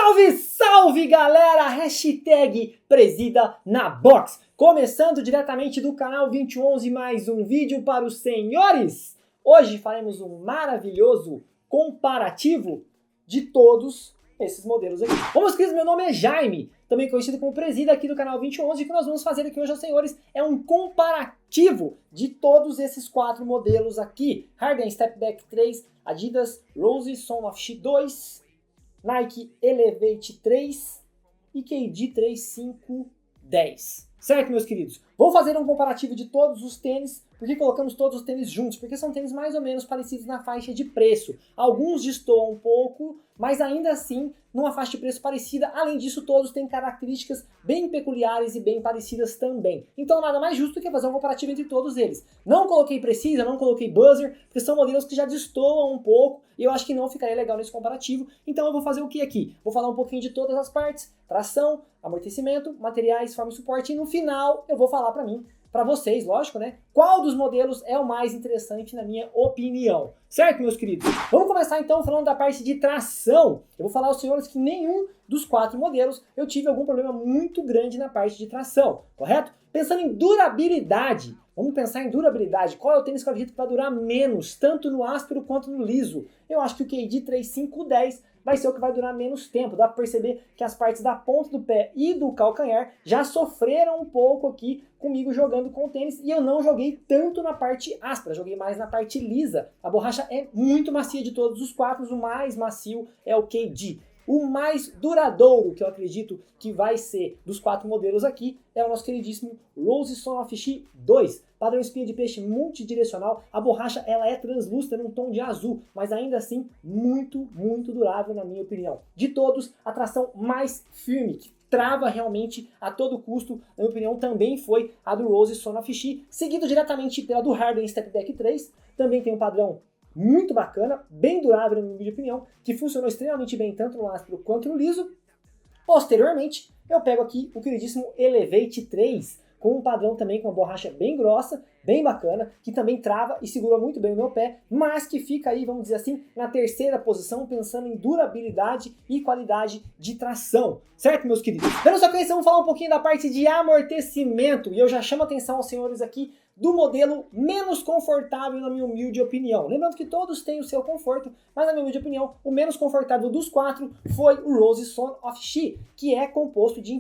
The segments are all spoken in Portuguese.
Salve, salve galera! Hashtag Presida na Box. Começando diretamente do canal 2011, mais um vídeo para os senhores. Hoje faremos um maravilhoso comparativo de todos esses modelos aqui. Bom, meus queridos, meu nome é Jaime, também conhecido como Presida aqui do canal 2011, e o que nós vamos fazer aqui hoje, senhores, é um comparativo de todos esses quatro modelos aqui. Harden Step Back 3, Adidas Rose Son of She 2, Nike Elevate 3 e KD 3510. Certo, meus queridos? Vou fazer um comparativo de todos os tênis. Por que colocamos todos os tênis juntos? Porque são tênis mais ou menos parecidos na faixa de preço. Alguns destoam um pouco, mas ainda assim numa faixa de preço parecida. Além disso, todos têm características bem peculiares e bem parecidas também. Então nada mais justo que fazer um comparativo entre todos eles. Não coloquei Precisa, não coloquei Buzzer, porque são modelos que já destoam um pouco e eu acho que não ficaria legal nesse comparativo. Então eu vou fazer o que aqui? Vou falar um pouquinho de todas as partes: tração, amortecimento, materiais, forma e suporte, e no final eu vou falar para vocês, lógico, né? Qual dos modelos é o mais interessante na minha opinião. Certo, meus queridos? Vamos começar então falando da parte de tração. Eu vou falar aos senhores que nenhum dos quatro modelos eu tive algum problema muito grande na parte de tração, correto? Pensando em durabilidade, vamos pensar em durabilidade. Qual é o tênis que eu acredito que vai durar menos, tanto no áspero quanto no liso? Eu acho que o KD 3510 vai ser o que vai durar menos tempo. Dá para perceber que as partes da ponta do pé e do calcanhar já sofreram um pouco aqui comigo jogando com o tênis, e eu não joguei tanto na parte áspera, joguei mais na parte lisa. A borracha é muito macia de todos os quatro, o mais macio é o KD. O mais duradouro, que eu acredito que vai ser dos quatro modelos aqui, é o nosso queridíssimo Rose Son of She 2. Padrão espinha de peixe multidirecional. A borracha ela é translúcida num tom de azul, mas ainda assim muito durável na minha opinião. De todos, a tração mais firme, que trava realmente a todo custo, na minha opinião, também foi a do Rose Son of She, seguido diretamente pela do Harden Step Back 3. Também tem um padrão muito bacana, bem durável na minha opinião, que funcionou extremamente bem tanto no áspero quanto no liso. Posteriormente, eu pego aqui o queridíssimo Elevate 3, com um padrão também com uma borracha bem grossa, bem bacana, que também trava e segura muito bem o meu pé, mas que fica aí, vamos dizer assim, na terceira posição, pensando em durabilidade e qualidade de tração. Certo, meus queridos? Dando sequência, vamos falar um pouquinho da parte de amortecimento, e eu já chamo a atenção aos senhores aqui do modelo menos confortável, na minha humilde opinião. Lembrando que todos têm o seu conforto, mas na minha humilde opinião, o menos confortável dos quatro foi o Rose Son of She, que é composto de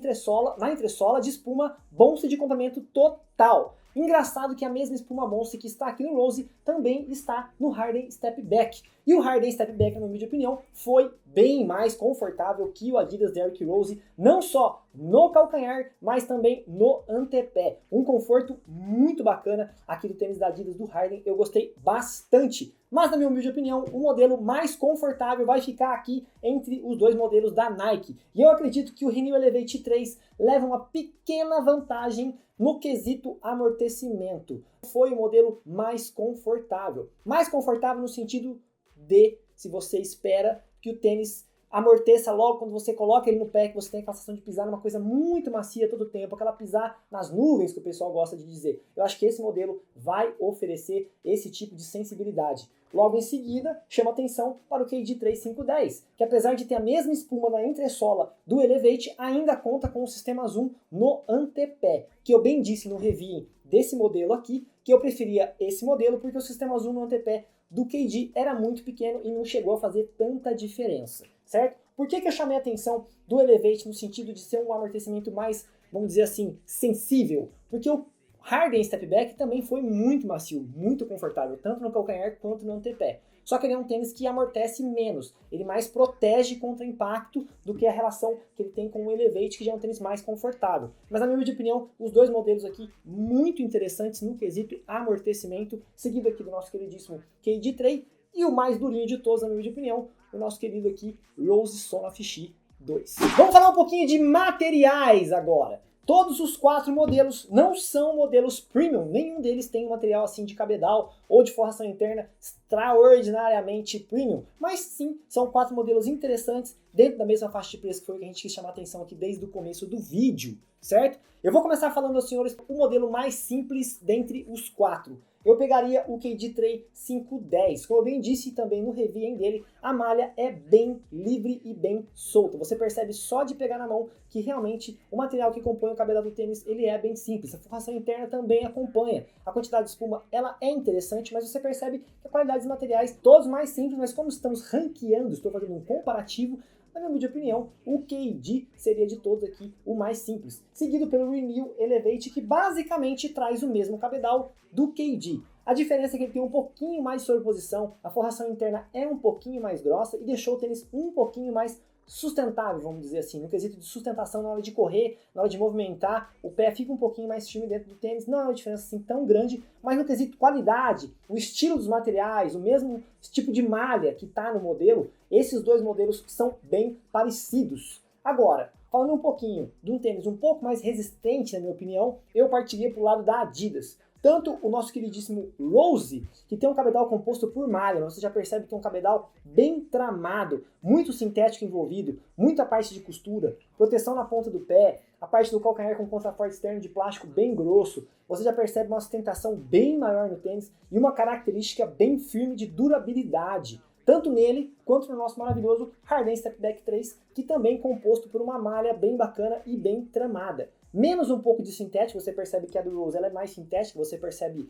na entressola de espuma Bonse de comprimento total. Engraçado que a mesma espuma Bonse que está aqui no Rose também está no Harden Step Back. E o Harden Step Back, na minha humilde opinião, foi bem mais confortável que o Adidas Derrick Rose, não só no calcanhar, mas também no antepé. Um conforto muito bacana aqui do tênis da Adidas do Harden, eu gostei bastante. Mas, na minha humilde opinião, o modelo mais confortável vai ficar aqui entre os dois modelos da Nike. E eu acredito que o Renew Elevate 3 leva uma pequena vantagem no quesito amortecimento. Foi o modelo mais confortável. Mais confortável no sentido de, se você espera que o tênis amorteça logo quando você coloca ele no pé, que você tem aquela sensação de pisar numa coisa muito macia todo o tempo, aquela pisar nas nuvens que o pessoal gosta de dizer. Eu acho que esse modelo vai oferecer esse tipo de sensibilidade. Logo em seguida, chama atenção para o KD 3510, que apesar de ter a mesma espuma na entressola do Elevate, ainda conta com o sistema Zoom no antepé, que eu bem disse no review desse modelo aqui, que eu preferia esse modelo porque o sistema Zoom no antepé do KD era muito pequeno e não chegou a fazer tanta diferença, certo? Por que eu chamei a atenção do Elevate no sentido de ser um amortecimento mais, vamos dizer assim, sensível? Porque o Harden Step Back também foi muito macio, muito confortável, tanto no calcanhar quanto no antepé. Só que ele é um tênis que amortece menos, ele mais protege contra impacto do que a relação que ele tem com o Elevate, que já é um tênis mais confortável. Mas na minha humilde opinião, os dois modelos aqui muito interessantes no quesito amortecimento, seguido aqui do nosso queridíssimo KD 3 e o mais durinho de todos, na minha humilde opinião, o nosso querido aqui Rose Son of She 2. Vamos falar um pouquinho de materiais agora. Todos os quatro modelos não são modelos premium, nenhum deles tem um material assim de cabedal ou de forração interna extraordinariamente premium, mas sim, são quatro modelos interessantes dentro da mesma faixa de preço que foi o que a gente quis chamar a atenção aqui desde o começo do vídeo, certo? Eu vou começar falando aos senhores o modelo mais simples dentre os quatro. Eu pegaria o KD Tray 510. Como eu bem disse também no review dele, a malha é bem livre e bem solta. Você percebe só de pegar na mão que realmente o material que compõe o cabedal do tênis ele é bem simples. A forração interna também acompanha. A quantidade de espuma ela é interessante, mas você percebe que a qualidade dos materiais, todos mais simples, mas como estamos ranqueando, estou fazendo um comparativo, na minha humilde opinião, o KD seria de todos aqui o mais simples, seguido pelo Renew Elevate, que basicamente traz o mesmo cabedal do KD. A diferença é que ele tem um pouquinho mais de sobreposição, a forração interna é um pouquinho mais grossa e deixou o tênis um pouquinho mais sustentável, vamos dizer assim, no quesito de sustentação na hora de correr, na hora de movimentar, o pé fica um pouquinho mais firme dentro do tênis, não é uma diferença assim tão grande, mas no quesito qualidade, o estilo dos materiais, o mesmo tipo de malha que está no modelo, esses dois modelos são bem parecidos. Agora, falando um pouquinho de um tênis um pouco mais resistente, na minha opinião, eu partiria para o lado da Adidas. Tanto o nosso queridíssimo Rose, que tem um cabedal composto por malha, você já percebe que é um cabedal bem tramado, muito sintético envolvido, muita parte de costura, proteção na ponta do pé, a parte do calcanhar com contraforte externo de plástico bem grosso, você já percebe uma sustentação bem maior no tênis e uma característica bem firme de durabilidade, tanto nele quanto no nosso maravilhoso Harden Stepback 3, que também é composto por uma malha bem bacana e bem tramada. Menos um pouco de sintético, você percebe que a do Rose ela é mais sintética, você percebe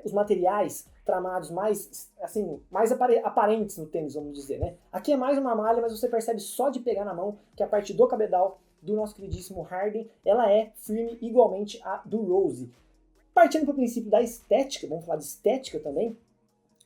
os materiais tramados mais, assim, mais aparentes no tênis, vamos dizer, né? Aqui é mais uma malha, mas você percebe só de pegar na mão que a parte do cabedal do nosso queridíssimo Harden, ela é firme igualmente à do Rose. Partindo para o princípio da estética, vamos falar de estética também,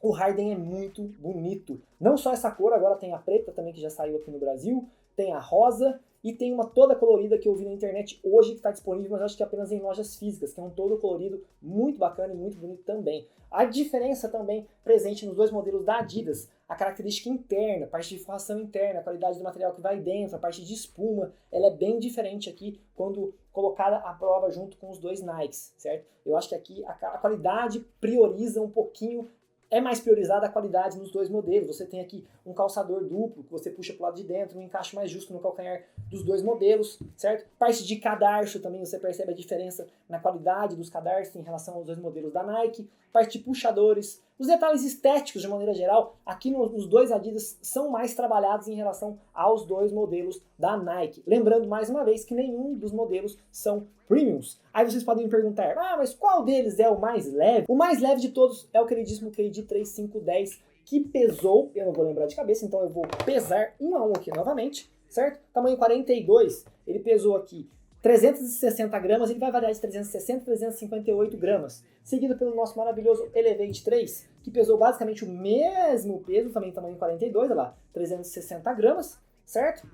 o Harden é muito bonito. Não só essa cor, agora tem a preta também que já saiu aqui no Brasil, tem a rosa e tem uma toda colorida que eu vi na internet hoje que está disponível, mas acho que apenas em lojas físicas, que é um todo colorido muito bacana e muito bonito também. A diferença também presente nos dois modelos da Adidas, a característica interna, a parte de forração interna, a qualidade do material que vai dentro, a parte de espuma, ela é bem diferente aqui quando colocada à prova junto com os dois Nikes, certo? Eu acho que aqui a qualidade prioriza um pouquinho. É mais priorizada a qualidade nos dois modelos. Você tem aqui um calçador duplo, que você puxa para o lado de dentro, um encaixe mais justo no calcanhar dos dois modelos, certo? Parte de cadarço também você percebe a diferença na qualidade dos cadarços em relação aos dois modelos da Nike. Parte de puxadores. Os detalhes estéticos, de maneira geral, aqui nos dois Adidas são mais trabalhados em relação aos dois modelos da Nike. Lembrando, mais uma vez, que nenhum dos modelos são premiums. Aí vocês podem me perguntar, mas qual deles é o mais leve? O mais leve de todos é o queridíssimo KD 3510, que pesou, eu não vou lembrar de cabeça, então eu vou pesar um a um aqui novamente, certo? Tamanho 42, ele pesou aqui 360 gramas, ele vai variar de 360 a 358 gramas. Seguido pelo nosso maravilhoso Elevate 3, que pesou basicamente o mesmo peso, também tamanho 42, olha lá, 360 gramas, certo?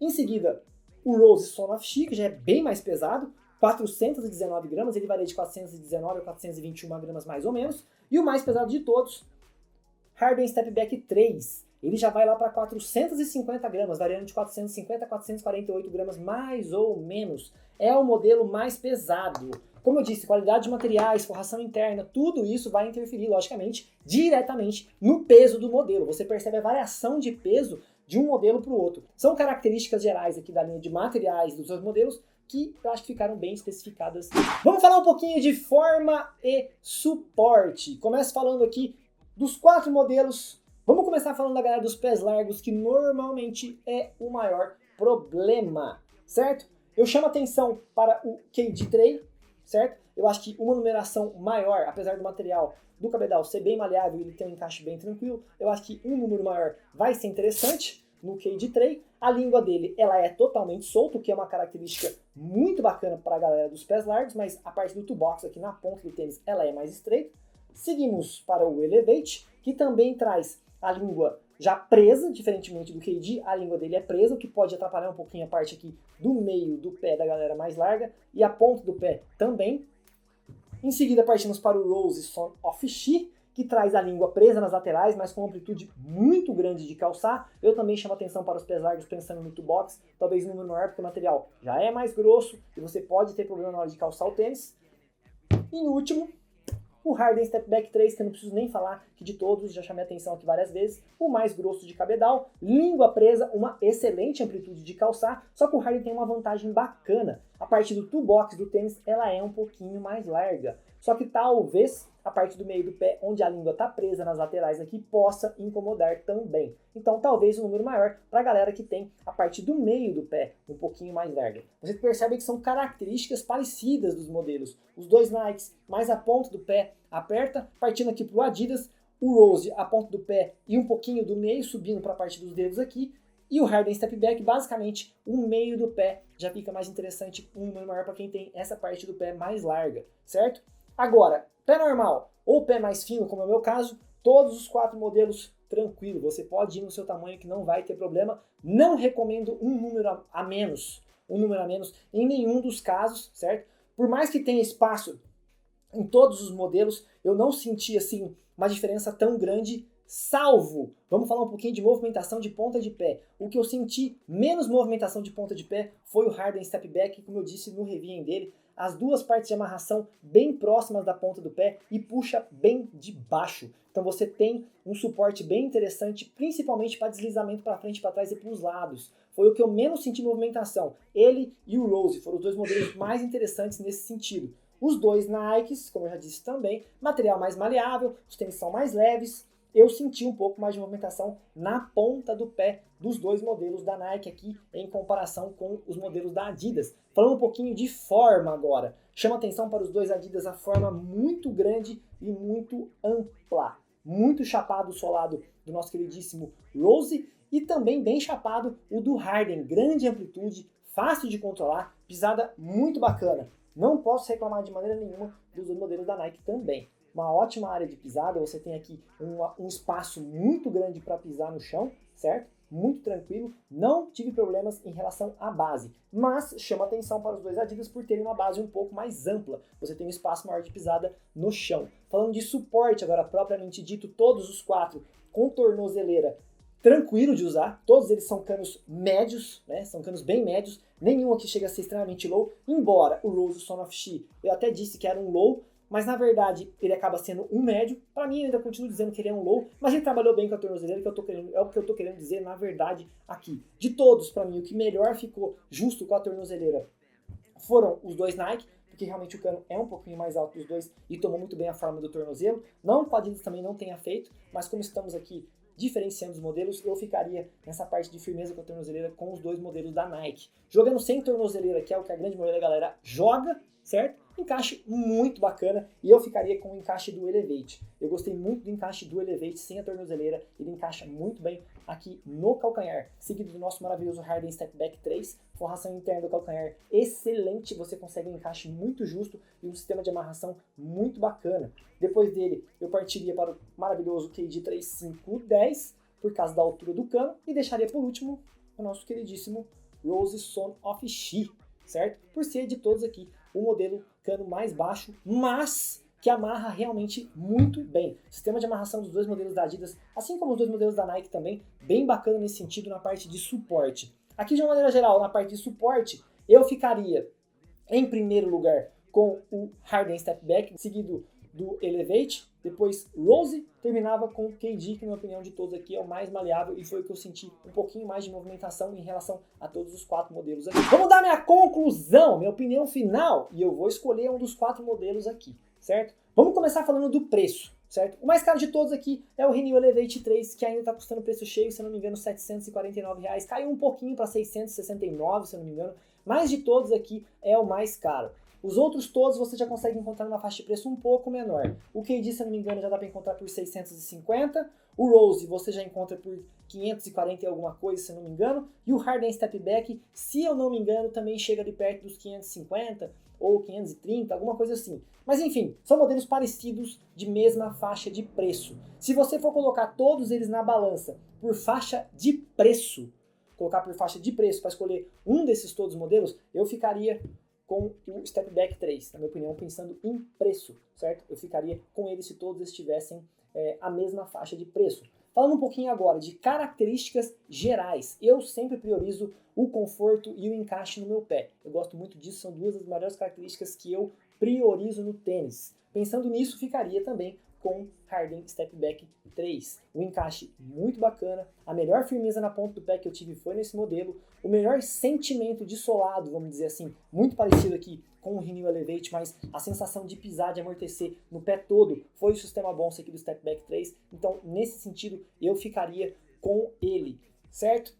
Em seguida, o Rose Son of Chi, que já é bem mais pesado, 419 gramas, ele varia de 419 a 421 gramas mais ou menos. E o mais pesado de todos, Harden Stepback 3, ele já vai lá para 450 gramas, variando de 450 a 448 gramas mais ou menos. É o modelo mais pesado. Como eu disse, qualidade de materiais, forração interna, tudo isso vai interferir, logicamente, diretamente no peso do modelo. Você percebe a variação de peso de um modelo para o outro. São características gerais aqui da linha de materiais dos dois modelos que eu acho que ficaram bem especificadas. Vamos falar um pouquinho de forma e suporte. Começo falando aqui dos quatro modelos. Vamos começar falando da galera dos pés largos, que normalmente é o maior problema, certo? Eu chamo atenção para o KD Tray, certo? Eu acho que uma numeração maior, apesar do material do cabedal ser bem maleável e ele ter um encaixe bem tranquilo, eu acho que um número maior vai ser interessante no KD Tray. A língua dele, ela é totalmente solta, o que é uma característica muito bacana para a galera dos pés largos, mas a parte do toolbox aqui na ponta do tênis, ela é mais estreita. Seguimos para o Elevate, que também traz a língua já presa, diferentemente do KD, a língua dele é presa, o que pode atrapalhar um pouquinho a parte aqui do meio do pé da galera mais larga, e a ponta do pé também. Em seguida partimos para o Rose Son of Chi, que traz a língua presa nas laterais, mas com uma amplitude muito grande de calçar. Eu também chamo atenção para os pés largos pensando no toolbox, talvez um número maior, porque o material já é mais grosso, e você pode ter problema na hora de calçar o tênis. E no último, O Harden Step Back 3, que eu não preciso nem falar, que de todos, já chamei a atenção aqui várias vezes, o mais grosso de cabedal, língua presa, uma excelente amplitude de calçar, só que o Harden tem uma vantagem bacana. A parte do toolbox do tênis, ela é um pouquinho mais larga. Só que talvez a parte do meio do pé, onde a língua está presa nas laterais aqui, possa incomodar também. Então talvez um número maior para a galera que tem a parte do meio do pé um pouquinho mais larga. Você percebe que são características parecidas dos modelos. Os dois Nikes, mais a ponta do pé aperta, partindo aqui para o Adidas, o Rose, a ponta do pé e um pouquinho do meio subindo para a parte dos dedos aqui, e o Harden Step Back, basicamente, o meio do pé já fica mais interessante, um número maior para quem tem essa parte do pé mais larga, certo? Agora, pé normal ou pé mais fino, como é o meu caso, todos os 4 modelos tranquilo, você pode ir no seu tamanho que não vai ter problema. Não recomendo um número a menos em nenhum dos casos, certo? Por mais que tenha espaço em todos os modelos, eu não senti assim uma diferença tão grande, salvo, vamos falar um pouquinho de movimentação de ponta de pé. O que eu senti menos movimentação de ponta de pé foi o Harden Step Back, como eu disse no review dele, as duas partes de amarração bem próximas da ponta do pé e puxa bem de baixo. Então você tem um suporte bem interessante, principalmente para deslizamento para frente, para trás e para os lados. Foi o que eu menos senti movimentação. Ele e o Rose foram os dois modelos mais interessantes nesse sentido. Os dois Nikes, como eu já disse também, material mais maleável, os tênis são mais leves. Eu senti um pouco mais de movimentação na ponta do pé dos dois modelos da Nike aqui, em comparação com os modelos da Adidas. Falando um pouquinho de forma agora. Chama atenção para os dois Adidas a forma muito grande e muito ampla. Muito chapado o solado do nosso queridíssimo Rose e também bem chapado o do Harden. Grande amplitude, fácil de controlar, pisada muito bacana. Não posso reclamar de maneira nenhuma dos modelos da Nike também. Uma ótima área de pisada, você tem aqui um espaço muito grande para pisar no chão, certo? Muito tranquilo, não tive problemas em relação à base, mas chama atenção para os dois Adidas por terem uma base um pouco mais ampla, você tem um espaço maior de pisada no chão. Falando de suporte agora propriamente dito, todos os 4 com tornozeleira tranquilo de usar, todos eles são canos médios, né? São canos bem médios, nenhum aqui chega a ser extremamente low, embora o Rose Son of She, eu até disse que era um low, mas na verdade ele acaba sendo um médio. Para mim, eu ainda continuo dizendo que ele é um low, mas ele trabalhou bem com a tornozeleira, é o que eu tô querendo dizer na verdade aqui. De todos, para mim, o que melhor ficou justo com a tornozeleira foram os dois Nike, porque realmente o cano é um pouquinho mais alto dos dois e tomou muito bem a forma do tornozelo. Não que o Adidas também não tenha feito, mas como estamos aqui diferenciando os modelos, eu ficaria nessa parte de firmeza com a tornozeleira com os dois modelos da Nike. Jogando sem tornozeleira, que é o que a grande maioria da galera joga, certo? Encaixe muito bacana e eu ficaria com o encaixe do Elevate. Eu gostei muito do encaixe do Elevate sem a tornozeleira, ele encaixa muito bem aqui no calcanhar, seguido do nosso maravilhoso Harden Step Back 3, forração interna do calcanhar excelente, você consegue um encaixe muito justo e um sistema de amarração muito bacana. Depois dele, eu partiria para o maravilhoso KD 3510, por causa da altura do cano, e deixaria por último o nosso queridíssimo Rose Son of She, certo? Por ser de todos aqui o modelo cano mais baixo, mas que amarra realmente muito bem. O sistema de amarração dos dois modelos da Adidas, assim como os dois modelos da Nike também, bem bacana nesse sentido na parte de suporte. Aqui, de uma maneira geral, na parte de suporte, eu ficaria em primeiro lugar com o Harden Step Back, seguido do Elevate, depois Rose, terminava com o KD, que na opinião de todos aqui é o mais maleável e foi o que eu senti um pouquinho mais de movimentação em relação a todos os 4 modelos aqui. Vamos dar minha conclusão, minha opinião final, e eu vou escolher um dos 4 modelos aqui, certo? Vamos começar falando do preço, certo? O mais caro de todos aqui é o Renew Elevate 3, que ainda está custando preço cheio, se eu não me engano, R$ 749, caiu um pouquinho para 669, se eu não me engano, mas de todos aqui é o mais caro. Os outros todos você já consegue encontrar numa faixa de preço um pouco menor. O KD, se eu não me engano, já dá para encontrar por 650. O Rose você já encontra por 540 e alguma coisa, se eu não me engano. E o Harden Step Back, se eu não me engano, também chega ali perto dos 550 ou 530, alguma coisa assim. Mas enfim, são modelos parecidos de mesma faixa de preço. Se você for colocar todos eles na balança por faixa de preço, colocar por faixa de preço para escolher um desses todos modelos, eu ficaria com o Step Back 3, na minha opinião, pensando em preço, certo? Eu ficaria com ele se todos estivessem a mesma faixa de preço. Falando um pouquinho agora de características gerais, eu sempre priorizo o conforto e o encaixe no meu pé. Eu gosto muito disso, são duas das maiores características que eu priorizo no tênis. Pensando nisso, ficaria também com Harden Step Back 3. O encaixe muito bacana, a melhor firmeza na ponta do pé que eu tive foi nesse modelo, o melhor sentimento de solado, vamos dizer assim, muito parecido aqui com o Renew Elevate, mas a sensação de pisar, de amortecer no pé todo foi o sistema Bonds aqui do Step Back 3, então nesse sentido eu ficaria com ele, certo?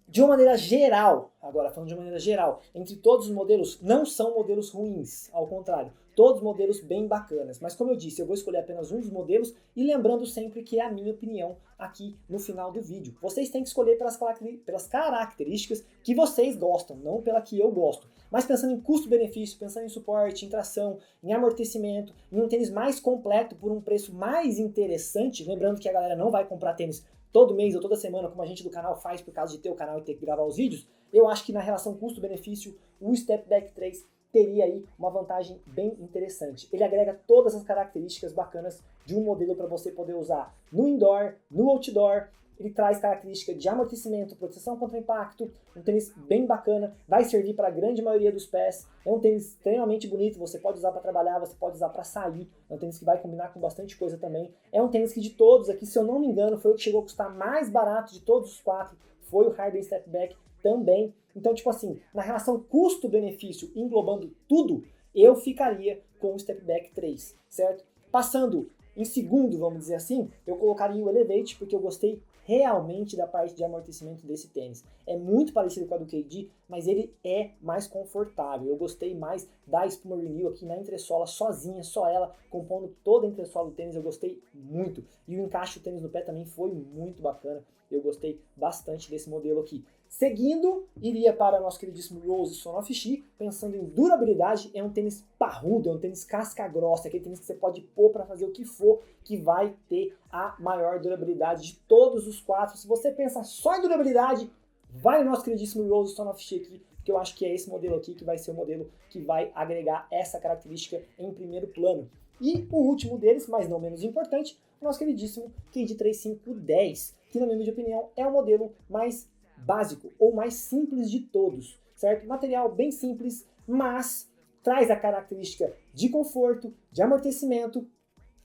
De uma maneira geral, agora falando de uma maneira geral, entre todos os modelos, não são modelos ruins, ao contrário, todos modelos bem bacanas. Mas como eu disse, eu vou escolher apenas um dos modelos e lembrando sempre que é a minha opinião aqui no final do vídeo. Vocês têm que escolher pelas características que vocês gostam, não pela que eu gosto. Mas pensando em custo-benefício, pensando em suporte, em tração, em amortecimento, em um tênis mais completo por um preço mais interessante, lembrando que a galera não vai comprar tênis todo mês ou toda semana, como a gente do canal faz por causa de ter o canal e ter que gravar os vídeos, eu acho que na relação custo-benefício, o Step Back 3 teria aí uma vantagem bem interessante. Ele agrega todas as características bacanas de um modelo para você poder usar no indoor, no outdoor. Ele traz característica de amortecimento, proteção contra impacto, um tênis bem bacana, vai servir para a grande maioria dos pés, é um tênis extremamente bonito, você pode usar para trabalhar, você pode usar para sair, é um tênis que vai combinar com bastante coisa também, é um tênis que de todos aqui, se eu não me engano, foi o que chegou a custar mais barato de todos os quatro, foi o Harden Step Back também, então tipo assim, na relação custo-benefício, englobando tudo, eu ficaria com o Step Back 3, certo? Passando em segundo, vamos dizer assim, eu colocaria o Elevate, porque eu gostei realmente da parte de amortecimento desse tênis. É muito parecido com a do KD, mas ele é mais confortável. Eu gostei mais da espuma Renew aqui na entressola, sozinha, só ela, compondo toda a entressola do tênis, eu gostei muito. E o encaixe do tênis no pé também foi muito bacana. Eu gostei bastante desse modelo aqui. Seguindo, iria para nosso queridíssimo Rose Son of Chi, pensando em durabilidade, é um tênis parrudo, é um tênis casca grossa, aquele tênis que você pode pôr para fazer o que for, que vai ter a maior durabilidade de todos os quatro. Se você pensa só em durabilidade, vai no nosso queridíssimo Rose Son of Chi aqui, que eu acho que é esse modelo aqui que vai ser o modelo que vai agregar essa característica em primeiro plano. E o último deles, mas não menos importante, o nosso queridíssimo KD3510, que na minha opinião é o modelo mais básico ou mais simples de todos, certo? Material bem simples, mas traz a característica de conforto, de amortecimento,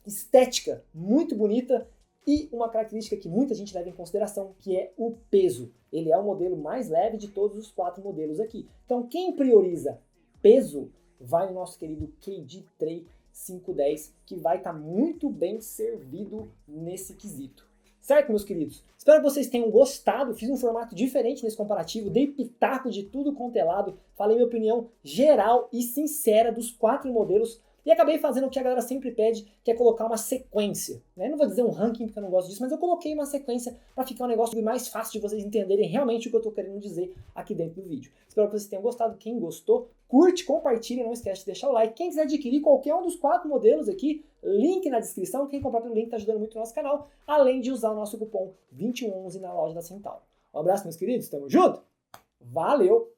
estética muito bonita e uma característica que muita gente leva em consideração, que é o peso. Ele é o modelo mais leve de todos os quatro modelos aqui. Então quem prioriza peso vai no nosso querido KD3510, que vai estar muito bem servido nesse quesito. Certo, meus queridos? Espero que vocês tenham gostado. Fiz um formato diferente nesse comparativo, dei pitaco de tudo quanto é lado, falei minha opinião geral e sincera dos quatro modelos e acabei fazendo o que a galera sempre pede, que é colocar uma sequência. Né? Não vou dizer um ranking porque eu não gosto disso, mas eu coloquei uma sequência para ficar um negócio mais fácil de vocês entenderem realmente o que eu estou querendo dizer aqui dentro do vídeo. Espero que vocês tenham gostado. Quem gostou, curte, compartilha, não esquece de deixar o like. Quem quiser adquirir qualquer um dos quatro modelos aqui, link na descrição. Quem comprar pelo link está ajudando muito o nosso canal, além de usar o nosso cupom 2111 na loja da Centauro. Um abraço, meus queridos. Tamo junto? Valeu!